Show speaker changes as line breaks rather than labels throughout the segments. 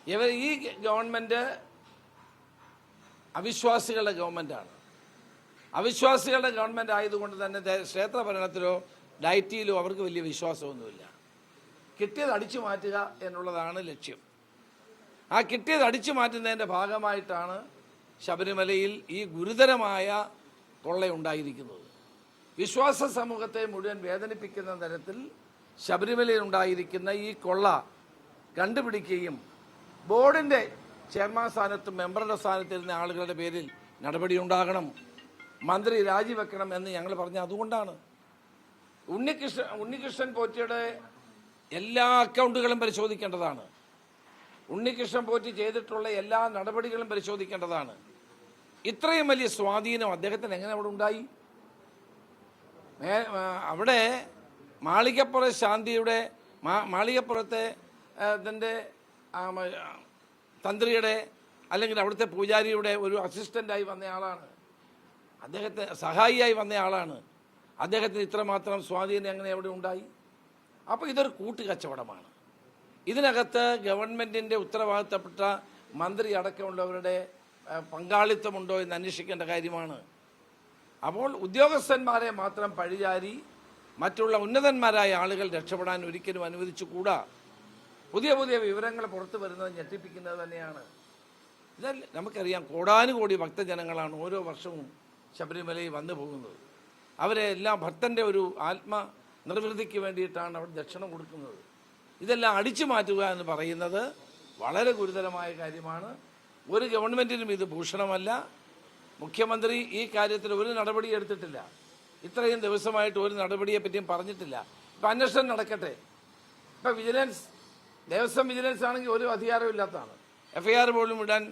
ഈ government അവിശ്വാസികളുടെ ഗവൺമെൻറ്റാണ്. അവിശ്വാസികളുടെ government ആയതുകൊണ്ട് തന്നെ ക്ഷേത്ര ഭരണത്തിലോ ഡയറ്റിയിലോ അവർക്ക് വലിയ വിശ്വാസമൊന്നുമില്ല. കിട്ടിയത് അടിച്ചു മാറ്റുക എന്നുള്ളതാണ് ലക്ഷ്യം. ആ കിട്ടിയത് അടിച്ചു മാറ്റുന്നതിൻ്റെ ഭാഗമായിട്ടാണ് ശബരിമലയിൽ ഈ ഗുരുതരമായ കൊള്ളയുണ്ടായിരിക്കുന്നത്. വിശ്വാസ സമൂഹത്തെ മുഴുവൻ വേദനിപ്പിക്കുന്ന തരത്തിൽ ശബരിമലയിൽ ഉണ്ടായിരിക്കുന്ന ഈ കൊള്ള കണ്ടുപിടിക്കുകയും ബോർഡിൻ്റെ ചെയർമാൻ സ്ഥാനത്തും മെമ്പറുടെ സ്ഥാനത്തിരുന്ന ആളുകളുടെ പേരിൽ നടപടി ഉണ്ടാകണം, മന്ത്രി രാജിവെക്കണം എന്ന് ഞങ്ങൾ പറഞ്ഞ അതുകൊണ്ടാണ്. ഉണ്ണികൃഷ്ണൻ പോറ്റിയുടെ എല്ലാ അക്കൗണ്ടുകളും പരിശോധിക്കേണ്ടതാണ്. ഉണ്ണികൃഷ്ണൻ പോറ്റി ചെയ്തിട്ടുള്ള എല്ലാ നടപടികളും പരിശോധിക്കേണ്ടതാണ്. ഇത്രയും വലിയ സ്വാധീനം അദ്ദേഹത്തിന് എങ്ങനെ അവിടെ ഉണ്ടായി? അവിടെ മാളികപ്പുറം ശാന്തിയുടെ മാളികപ്പുറത്തെ ഇതിൻ്റെ തന്ത്രിയുടെ അല്ലെങ്കിൽ അവിടുത്തെ പൂജാരിയുടെ ഒരു അസിസ്റ്റൻ്റായി വന്നയാളാണ്, അദ്ദേഹത്തെ സഹായിയായി വന്നയാളാണ്. അദ്ദേഹത്തിന് ഇത്രമാത്രം സ്വാധീനം എങ്ങനെ അവിടെ ഉണ്ടായി? അപ്പോൾ ഇതൊരു കൂട്ടുകച്ചവടമാണ്. ഇതിനകത്ത് ഗവൺമെൻറ്റിൻ്റെ ഉത്തരവാദിത്തപ്പെട്ട മന്ത്രി അടക്കമുള്ളവരുടെ പങ്കാളിത്തമുണ്ടോ എന്ന് അന്വേഷിക്കേണ്ട കാര്യമാണ്. അപ്പോൾ ഉദ്യോഗസ്ഥന്മാരെ മാത്രം പഴിചാരി മറ്റുള്ള ഉന്നതന്മാരായ ആളുകൾ രക്ഷപ്പെടാൻ ഒരിക്കലും അനുവദിച്ചുകൂടാ. പുതിയ പുതിയ വിവരങ്ങൾ പുറത്തു വരുന്നത് ഞെട്ടിപ്പിക്കുന്നത് തന്നെയാണ്. ഇതല്ല, നമുക്കറിയാം കോടാനുകോടി ഭക്തജനങ്ങളാണ് ഓരോ വർഷവും ശബരിമലയിൽ വന്നു പോകുന്നത്. അവരെ എല്ലാം ഭക്തൻ്റെ ഒരു നിർവൃത്തിക്ക് വേണ്ടിയിട്ടാണ് അവർ ദക്ഷിണ കൊടുക്കുന്നത്. ഇതെല്ലാം അടിച്ചു മാറ്റുക എന്ന് പറയുന്നത് വളരെ ഗുരുതരമായ കാര്യമാണ്. ഒരു ഗവൺമെൻറ്റിനും ഇത് ഭൂഷണമല്ല. മുഖ്യമന്ത്രി ഈ കാര്യത്തിൽ ഒരു നടപടി എടുത്തിട്ടില്ല. ഇത്രയും ദിവസമായിട്ട് ഒരു നടപടിയെപ്പറ്റിയും പറഞ്ഞിട്ടില്ല. ഇപ്പം അന്വേഷണം നടക്കട്ടെ. ഇപ്പം ദേവസ്വം വിജിലൻസ് ആണെങ്കിൽ ഒരു അധികാരവും ഇല്ലാത്തതാണ്. FIR പോലും ഇടാൻ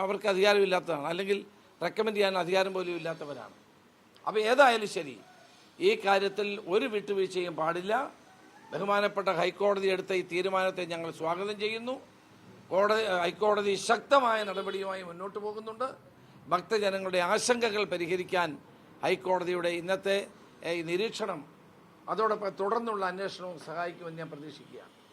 അവർക്ക് അധികാരമില്ലാത്തതാണ്, അല്ലെങ്കിൽ റെക്കമെൻഡ് ചെയ്യാൻ അധികാരം പോലും ഇല്ലാത്തവരാണ്. അപ്പോൾ ഏതായാലും ശരി, ഈ കാര്യത്തിൽ ഒരു വിട്ടുവീഴ്ചയും പാടില്ല. ബഹുമാനപ്പെട്ട ഹൈക്കോടതി എടുത്ത ഈ തീരുമാനത്തെ ഞങ്ങൾ സ്വാഗതം ചെയ്യുന്നു. ഹൈക്കോടതി ശക്തമായ നടപടിയുമായി മുന്നോട്ട് പോകുന്നുണ്ട്. ഭക്തജനങ്ങളുടെ ആശങ്കകൾ പരിഹരിക്കാൻ ഹൈക്കോടതിയുടെ ഇന്നത്തെ ഈ നിരീക്ഷണം, അതോടൊപ്പം തുടർന്നുള്ള അന്വേഷണവും സഹായിക്കുമെന്ന് ഞാൻ പ്രതീക്ഷിക്കുകയാണ്.